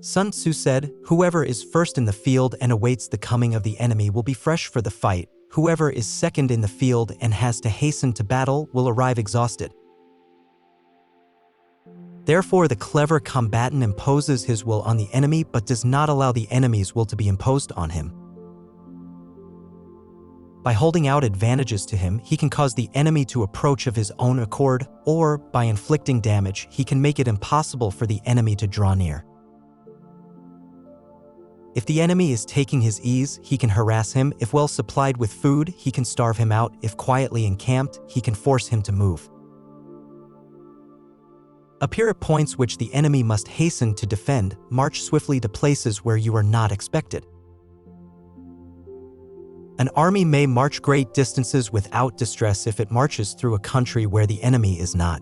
Sun Tzu said, "Whoever is first in the field and awaits the coming of the enemy will be fresh for the fight. Whoever is second in the field and has to hasten to battle will arrive exhausted." Therefore, the clever combatant imposes his will on the enemy but does not allow the enemy's will to be imposed on him. By holding out advantages to him, he can cause the enemy to approach of his own accord, or, by inflicting damage, he can make it impossible for the enemy to draw near. If the enemy is taking his ease, he can harass him. If well supplied with food, he can starve him out. If quietly encamped, he can force him to move. Appear at points which the enemy must hasten to defend. March swiftly to places where you are not expected. An army may march great distances without distress if it marches through a country where the enemy is not.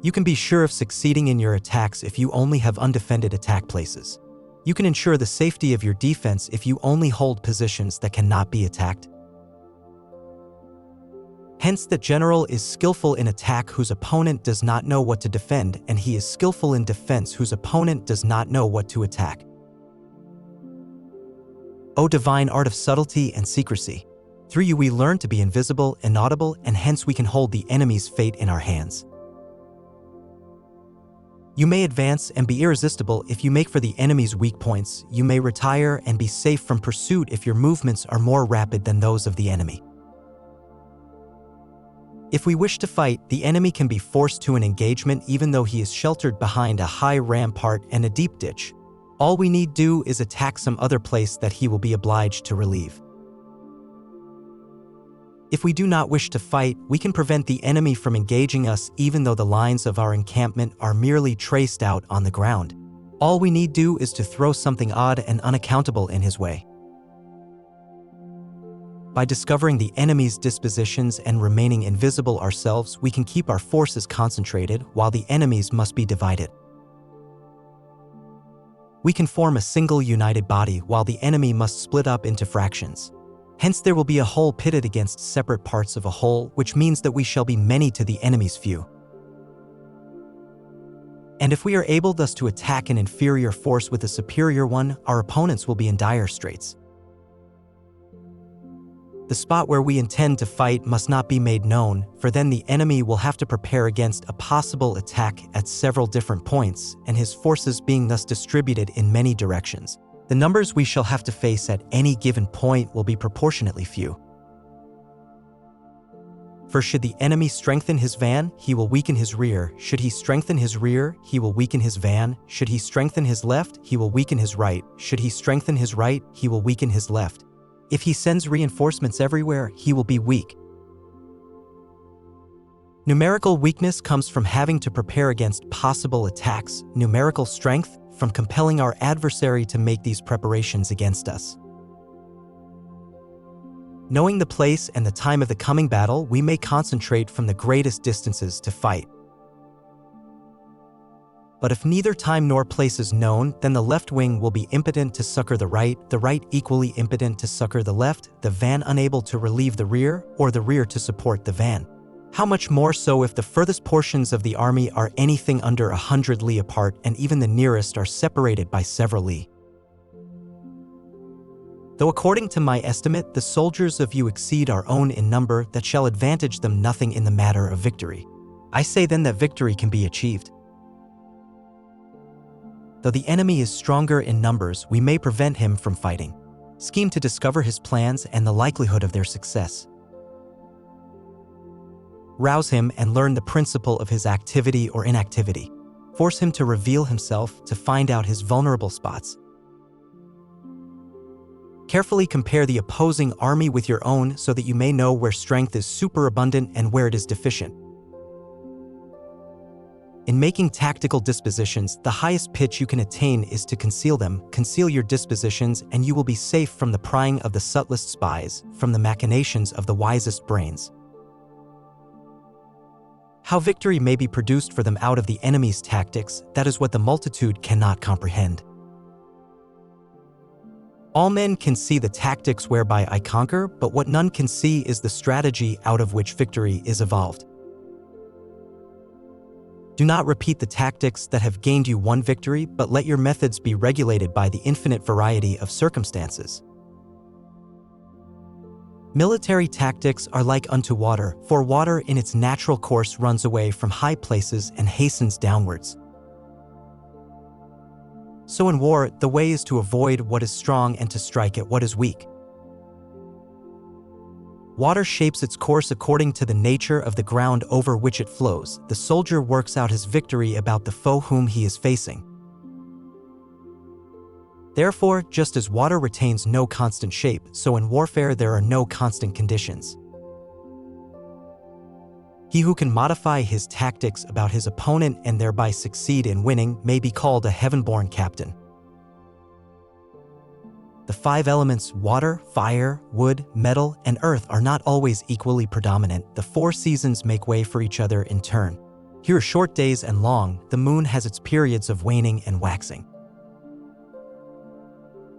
You can be sure of succeeding in your attacks if you only have undefended attack places. You can ensure the safety of your defense if you only hold positions that cannot be attacked. Hence, the general is skillful in attack whose opponent does not know what to defend, and he is skillful in defense whose opponent does not know what to attack. O divine art of subtlety and secrecy! Through you we learn to be invisible, inaudible, and hence we can hold the enemy's fate in our hands. You may advance and be irresistible if you make for the enemy's weak points. You may retire and be safe from pursuit if your movements are more rapid than those of the enemy. If we wish to fight, the enemy can be forced to an engagement even though he is sheltered behind a high rampart and a deep ditch. All we need do is attack some other place that he will be obliged to relieve. If we do not wish to fight, we can prevent the enemy from engaging us even though the lines of our encampment are merely traced out on the ground. All we need do is to throw something odd and unaccountable in his way. By discovering the enemy's dispositions and remaining invisible ourselves, we can keep our forces concentrated while the enemy's must be divided. We can form a single united body while the enemy must split up into fractions. Hence there will be a whole pitted against separate parts of a whole, which means that we shall be many to the enemy's few. And if we are able thus to attack an inferior force with a superior one, our opponents will be in dire straits. The spot where we intend to fight must not be made known, for then the enemy will have to prepare against a possible attack at several different points, and his forces being thus distributed in many directions, the numbers we shall have to face at any given point will be proportionately few. For should the enemy strengthen his van, he will weaken his rear. Should he strengthen his rear, he will weaken his van. Should he strengthen his left, he will weaken his right. Should he strengthen his right, he will weaken his left. If he sends reinforcements everywhere, he will be weak. Numerical weakness comes from having to prepare against possible attacks. Numerical strength from compelling our adversary to make these preparations against us. Knowing the place and the time of the coming battle, we may concentrate from the greatest distances to fight. But if neither time nor place is known, then the left wing will be impotent to succor the right equally impotent to succor the left, the van unable to relieve the rear, or the rear to support the van. How much more so if the furthest portions of the army are anything under 100 li apart and even the nearest are separated by several li. Though according to my estimate, the soldiers of you exceed our own in number, that shall advantage them nothing in the matter of victory. I say then that victory can be achieved. Though the enemy is stronger in numbers, we may prevent him from fighting. Scheme to discover his plans and the likelihood of their success. Rouse him and learn the principle of his activity or inactivity. Force him to reveal himself, to find out his vulnerable spots. Carefully compare the opposing army with your own so that you may know where strength is superabundant and where it is deficient. In making tactical dispositions, the highest pitch you can attain is to conceal them. Conceal your dispositions, and you will be safe from the prying of the subtlest spies, from the machinations of the wisest brains. How victory may be produced for them out of the enemy's tactics, that is what the multitude cannot comprehend. All men can see the tactics whereby I conquer, but what none can see is the strategy out of which victory is evolved. Do not repeat the tactics that have gained you one victory, but let your methods be regulated by the infinite variety of circumstances. Military tactics are like unto water, for water in its natural course runs away from high places and hastens downwards. So in war, the way is to avoid what is strong and to strike at what is weak. Water shapes its course according to the nature of the ground over which it flows. The soldier works out his victory about the foe whom he is facing. Therefore, just as water retains no constant shape, so in warfare there are no constant conditions. He who can modify his tactics about his opponent and thereby succeed in winning may be called a heaven-born captain. The 5 elements water, fire, wood, metal, and earth are not always equally predominant. The 4 seasons make way for each other in turn. Here are short days and long, the moon has its periods of waning and waxing.